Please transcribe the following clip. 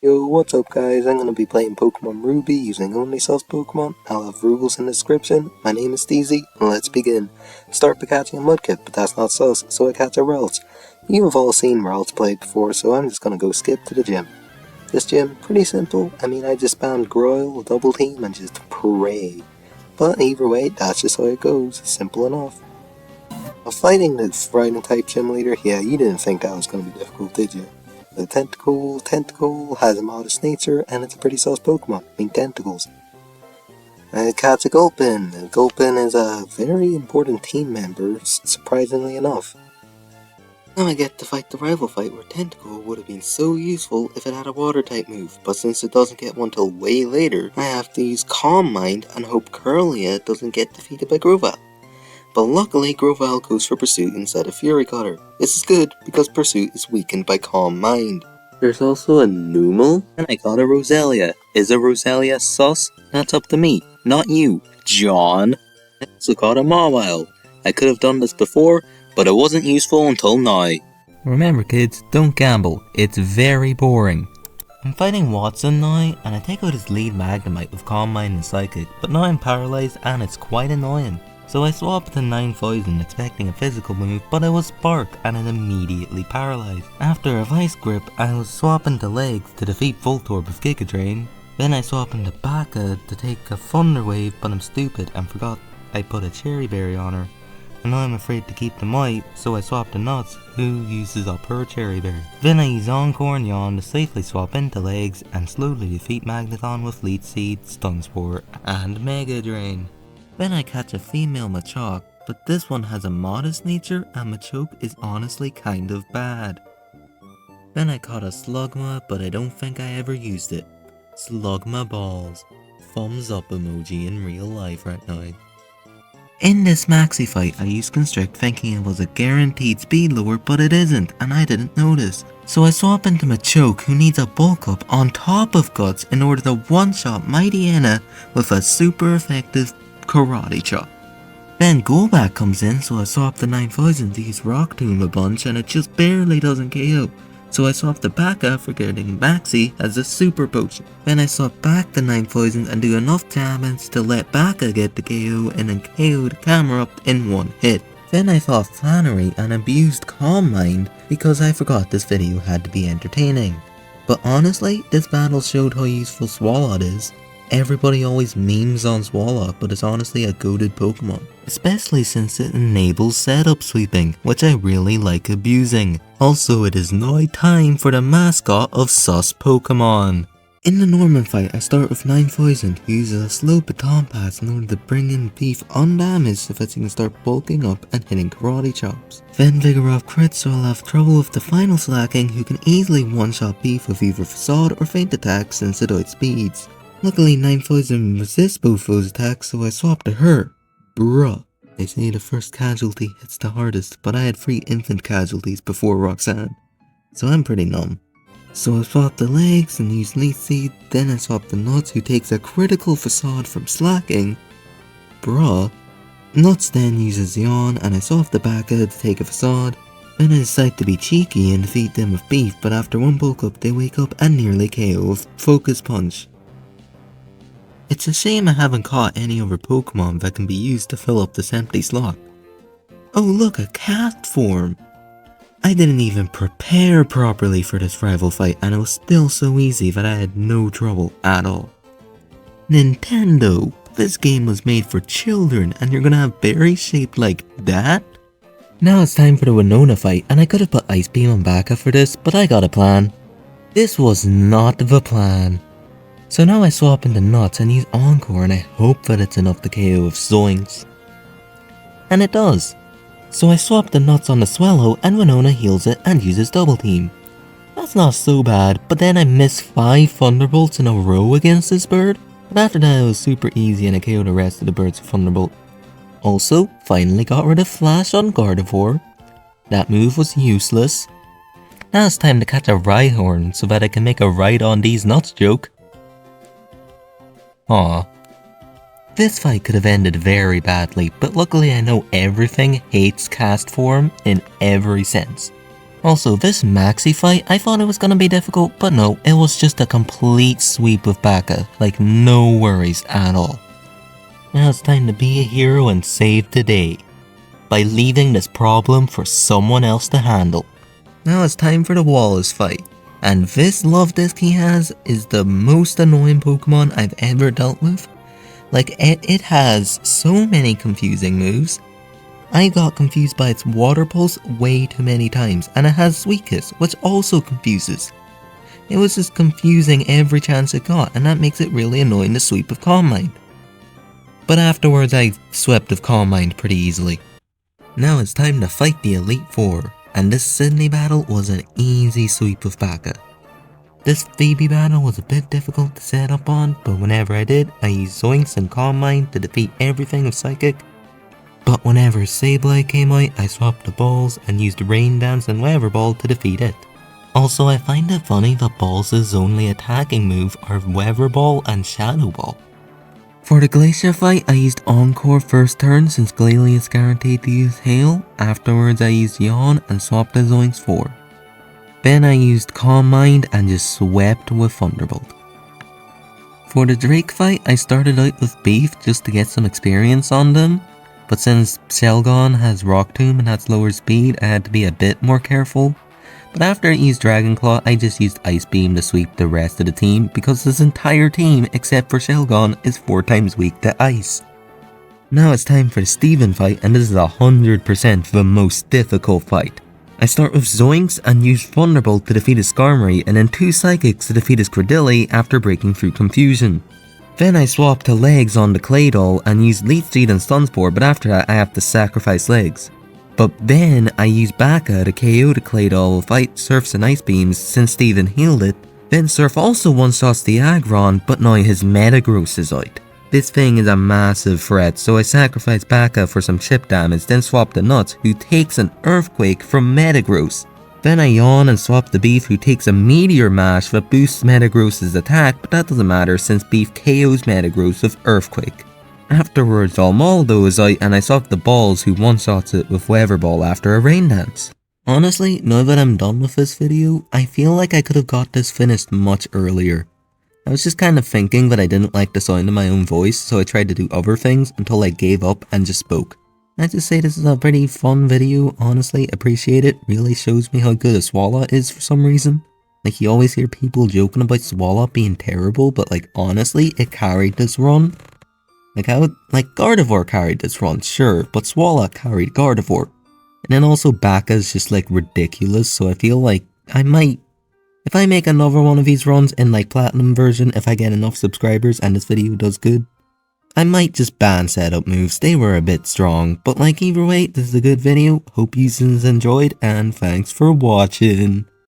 Yo, what's up guys? I'm gonna be playing Pokemon Ruby using only sus Pokemon. I'll have rules in the description. My name is Stesey, and let's begin. Start by catching a Mudkip, but that's not sus, so I catch a Ralts. You have all seen Ralts play before, so I'm just gonna go skip to the gym. This gym, pretty simple. I just spammed Groil, Double Team, and just pray. But either way, that's just how it goes. Simple enough. Fighting the Fighting type gym leader, yeah, you didn't think that was gonna be difficult, did you? The Tentacle has a modest nature, and it's a pretty sus Pokemon, tentacles. Catch a Gulpin. Gulpin is a very important team member, surprisingly enough. Now I get to fight the rival fight where Tentacle would have been so useful if it had a water type move, but since it doesn't get one till way later, I have to use Calm Mind and hope Curlia doesn't get defeated by Grovyle. But luckily Grovyle goes for Pursuit instead of Fury Cutter. This is good because Pursuit is weakened by Calm Mind. There's also a Numel, and I got a Roselia. Is a Roselia sus? That's up to me, not you, John. I also got a Mawile. I could have done this before, but it wasn't useful until now. Remember kids, don't gamble, it's very boring. I'm fighting Watson now, and I take out his lead Magnemite with Calm Mind and Psychic, but now I'm paralysed and it's quite annoying. So I swapped to 9000 expecting a physical move, but it was Spark and it immediately paralysed. After a Vice Grip, I was swapping to Legs to defeat Voltorb with Giga Drain. Then I swapped into Baka to take a Thunder Wave, but I'm stupid and forgot I put a Cherry Berry on her. And now I'm afraid to keep them out, so I swapped to Nuts, who uses up her Cherry Berry. Then I use Encore and Yawn to safely swap into Legs and slowly defeat Magneton with Leech Seed, Stun Spore, and Mega Drain. Then I catch a female Machoke, but this one has a modest nature and Machoke is honestly kind of bad. Then I caught a Slugma, but I don't think I ever used it. Slugma balls. Thumbs up emoji in real life right now. In this maxi fight, I used Constrict thinking it was a guaranteed speed lower, but it isn't, and I didn't notice. So I swap into Machoke, who needs a bulk up on top of Guts in order to one-shot Mightyena with a super effective Karate Chop. Then Golbat comes in, so I swap the 9000 to use Rock Tomb a bunch, and it just barely doesn't KO. So I swap the Baka for getting Maxi as a super potion. Then I swap back the 9000 and do enough damage to let Baka get the KO and then KO the Camerupt in one hit. Then I fought Flannery and abused Calm Mind because I forgot this video had to be entertaining. But honestly, this battle showed how useful Swalot is. Everybody always memes on Swalot, but it's honestly a goated Pokemon. Especially since it enables setup sweeping, which I really like abusing. Also, it is now time for the mascot of sus Pokemon. In the Norman fight, I start with 9000, who uses a slow baton pass in order to bring in Beef undamaged so that he can start bulking up and hitting Karate Chops. Then Vigoroth crits, so I'll have trouble with the final Slacking, who can easily one-shot Beef with either Facade or Feint Attack since it outspeeds. Luckily 9000 resists both those attacks, so I swapped to her. Bruh. They say the first casualty hits the hardest, but I had 3 infant casualties before Roxanne, so I'm pretty numb. So I swapped the Legs and used Leech Seed, then I swapped the Nuts, who takes a critical Facade from Slacking. Bruh. Nuts then uses Yawn, and I swapped the Baka to take a Facade. Then I decide to be cheeky and defeat them with Beef, but after one bulk up they wake up and nearly KO with Focus Punch. It's a shame I haven't caught any other Pokemon that can be used to fill up this empty slot. Oh look, a cat form! I didn't even prepare properly for this rival fight and it was still so easy that I had no trouble at all. Nintendo! This game was made for children and you're gonna have berries shaped like that? Now it's time for the Winona fight, and I could have put Ice Beam on Baka for this, but I got a plan. This was not the plan. So now I swap into Nuts and use Encore, and I hope that it's enough to KO with Zoinks. And it does. So I swap the Nuts on the Swallow and Winona heals it and uses Double Team. That's not so bad, but then I miss 5 Thunderbolts in a row against this bird. But after that it was super easy and I KO the rest of the birds with Thunderbolt. Also, finally got rid of Flash on Gardevoir. That move was useless. Now it's time to catch a Rhyhorn so that I can make a Ride on these Nuts joke. Aw. This fight could have ended very badly, but luckily I know everything hates Cast Form in every sense. Also, this maxi fight, I thought it was gonna be difficult, but no, it was just a complete sweep of Baka, like no worries at all. Now it's time to be a hero and save the day, by leaving this problem for someone else to handle. Now it's time for the Wallace fight, and this love disc he has is the most annoying Pokemon I've ever dealt with. Like, it has so many confusing moves. I got confused by its Water Pulse way too many times, and it has Sweet Kiss, which also confuses. It was just confusing every chance it got, and that makes it really annoying to sweep with Calm Mind. But afterwards I swept with Calm Mind pretty easily. Now it's time to fight the Elite Four, and this Sydney battle was an easy sweep with Baka. This Phoebe battle was a bit difficult to set up on, but whenever I did, I used Zoinks and Calm Mind to defeat everything with Psychic. But whenever Sableye came out, I swapped the balls and used Rain Dance and Weather Ball to defeat it. Also, I find it funny that Balls' only attacking move are Weather Ball and Shadow Ball. For the Glacier fight, I used Encore first turn since Glalie is guaranteed to use Hail. Afterwards I used Yawn and swapped the Zoinks 4. Then I used Calm Mind and just swept with Thunderbolt. For the Drake fight, I started out with Beef just to get some experience on them. But since Shelgon has Rock Tomb and has lower speed, I had to be a bit more careful. But after I used Dragon Claw, I just used Ice Beam to sweep the rest of the team because this entire team, except for Shelgon, is 4 times weak to Ice. Now it's time for the Steven fight, and this is 100% the most difficult fight. I start with Zoinks and use Thunderbolt to defeat his Skarmory, and then 2 Psychics to defeat his Credilli after breaking through Confusion. Then I swap to Legs on the Claydol and use Leaf Seed and Stun Spore, but after that I have to sacrifice Legs. But then I use Baka to KO the Claydol, fight Surfs and Ice Beams since Steven healed it. Then Surf also one-shots the Aggron, but now his Metagross is out. This thing is a massive threat, so I sacrifice Baka for some chip damage, then swap the Nuts, who takes an Earthquake from Metagross. Then I yawn and swap the Beef, who takes a Meteor Mash that boosts Metagross's attack, but that doesn't matter since Beef KOs Metagross with Earthquake. Afterwards Almaldo is out and I swap the Balls, who one-shots it with Weather Ball after a Rain Dance. Honestly, now that I'm done with this video, I feel like I could have got this finished much earlier. I was just kind of thinking that I didn't like the sound of my own voice, so I tried to do other things until I gave up and just spoke. I just say this is a pretty fun video, honestly, appreciate it, really shows me how good a Swallow is for some reason. Like, you always hear people joking about Swallow being terrible, but like, honestly, it carried this run. Like, Gardevoir carried this run, sure, but Swallow carried Gardevoir. And then also Baka's just like ridiculous, so I feel like I might, if I make another one of these runs in like Platinum version, if I get enough subscribers and this video does good, I might just ban setup moves, they were a bit strong, but like either way, this is a good video, hope you enjoyed, and thanks for watching.